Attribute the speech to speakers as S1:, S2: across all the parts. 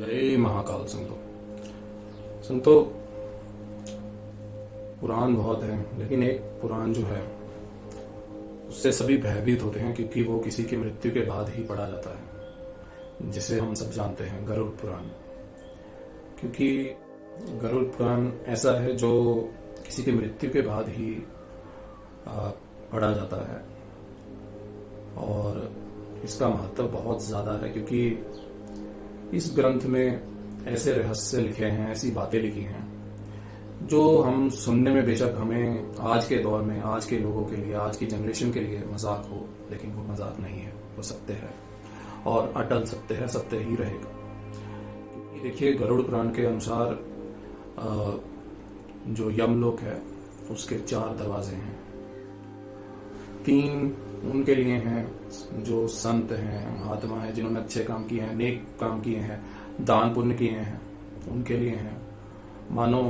S1: जय महाकाल संतो पुराण बहुत है, लेकिन एक पुराण जो है उससे सभी भयभीत होते हैं क्योंकि वो किसी की मृत्यु के बाद ही पढ़ा जाता है, जिसे हम सब जानते हैं गरुड़ पुराण। क्योंकि गरुड़ पुराण ऐसा है जो किसी की मृत्यु के बाद ही पढ़ा जाता है और इसका महत्व बहुत ज्यादा है, क्योंकि इस ग्रंथ में ऐसे रहस्य लिखे हैं, ऐसी बातें लिखी हैं जो हम सुनने में बेशक हमें आज के दौर में, आज के लोगों के लिए, आज की जनरेशन के लिए मजाक हो, लेकिन वो मजाक नहीं है, वो सत्य है और अटल सत्य है, सत्य ही रहेगा। क्योंकि देखिए, गरुड़ पुराण के अनुसार जो यमलोक है उसके 4 दरवाजे हैं। 3 उनके लिए हैं जो संत हैं, महात्मा हैं, जिन्होंने अच्छे काम किए हैं, नेक काम किए हैं, दान पुण्य किए हैं, उनके लिए हैं। मानो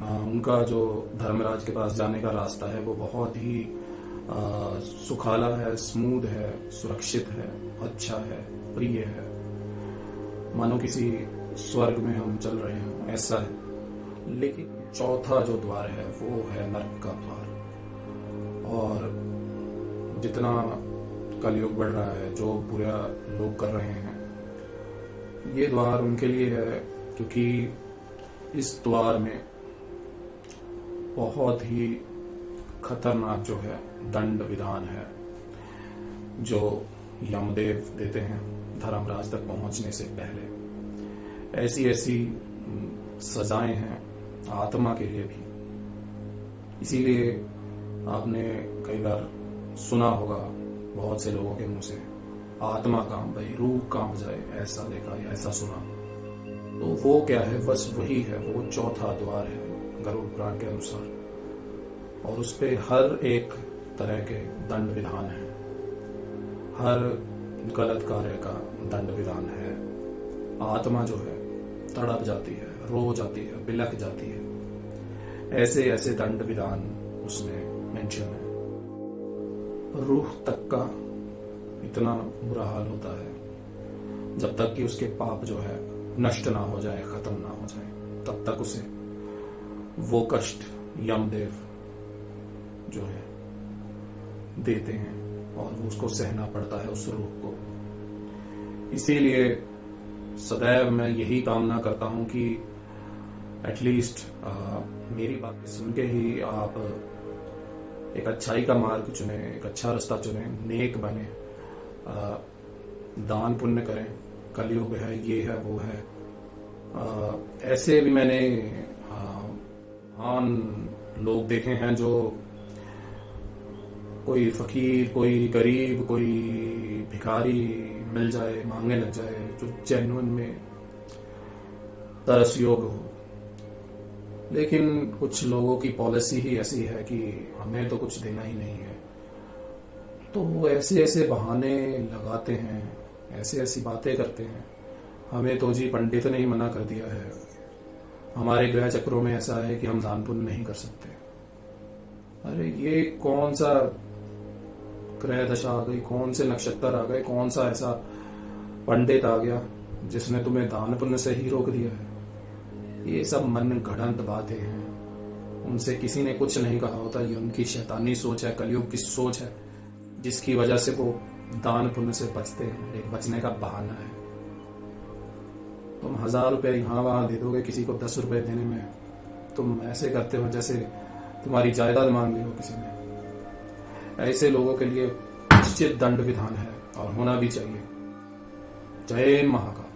S1: उनका जो धर्मराज के पास जाने का रास्ता है वो बहुत ही सुखाला है, स्मूथ है, सुरक्षित है, अच्छा है, प्रिय है, मानो किसी स्वर्ग में हम चल रहे हैं, ऐसा है। लेकिन चौथा जो द्वार है वो है नरक का द्वार। और जितना कलयुग बढ़ रहा है, जो बुरा लोग कर रहे हैं, ये द्वार उनके लिए है, क्योंकि इस द्वार में बहुत ही खतरनाक जो है दंड विधान है जो यमदेव देते हैं धर्मराज तक पहुंचने से पहले। ऐसी ऐसी सजाएं हैं आत्मा के लिए भी। इसीलिए आपने कई बार सुना होगा बहुत से लोगों के मुंह से, आत्मा कांप गई, रूह कांप जाए, ऐसा देखा या ऐसा सुना। तो वो क्या है? बस वही है, वो चौथा द्वार है गरुड़ पुराण के अनुसार। और उस पे हर एक तरह के दंड विधान है, हर गलत कार्य का दंड विधान है। आत्मा जो है तड़प जाती है, रो जाती है, बिलख जाती है। ऐसे ऐसे दंड विधान उसमें मेंशन है। रूह तक का इतना बुरा हाल होता है, जब तक कि उसके पाप जो है नष्ट ना हो जाए, खत्म ना हो जाए, तब तक उसे वो कष्ट यमदेव जो है देते हैं और वो उसको सहना पड़ता है, उस रूह को। इसीलिए सदैव मैं यही कामना करता हूं कि एटलीस्ट मेरी बातें सुन के ही आप एक अच्छाई का मार्ग चुने, एक अच्छा रास्ता चुने, नेक बने, दान पुण्य करें। कलयुग है, ये है, वो है। ऐसे भी मैंने लोग देखे हैं जो कोई फकीर, कोई गरीब, कोई भिखारी मिल जाए, मांगने लग जाए, जो जेन्युइन में तरस योग हो। लेकिन कुछ लोगों की पॉलिसी ही ऐसी है कि हमें तो कुछ देना ही नहीं है, तो वो ऐसे ऐसे बहाने लगाते हैं, ऐसे ऐसी बातें करते हैं। हमें तो जी पंडित ने ही मना कर दिया है, हमारे ग्रह चक्रों में ऐसा है कि हम दान पुण्य नहीं कर सकते। अरे ये कौन सा ग्रह दशा आ गई, कौन से नक्षत्र आ गए, कौन सा ऐसा पंडित आ गया जिसने तुम्हें दान पुण्य से ही रोक दिया है? ये सब मन गढ़ंत बातें हैं, उनसे किसी ने कुछ नहीं कहा होता। ये उनकी शैतानी सोच है, कलयुग की सोच है, जिसकी वजह से वो दान पुण्य से बचते हैं, एक बचने का बहाना है। तुम 1000 रुपए यहाँ वहां दे दोगे, किसी को 10 रुपए देने में तुम ऐसे करते हो जैसे तुम्हारी जायदाद मांग ली हो किसी ने। ऐसे लोगों के लिए निश्चित दंड विधान है और होना भी चाहिए। जय महाकाल।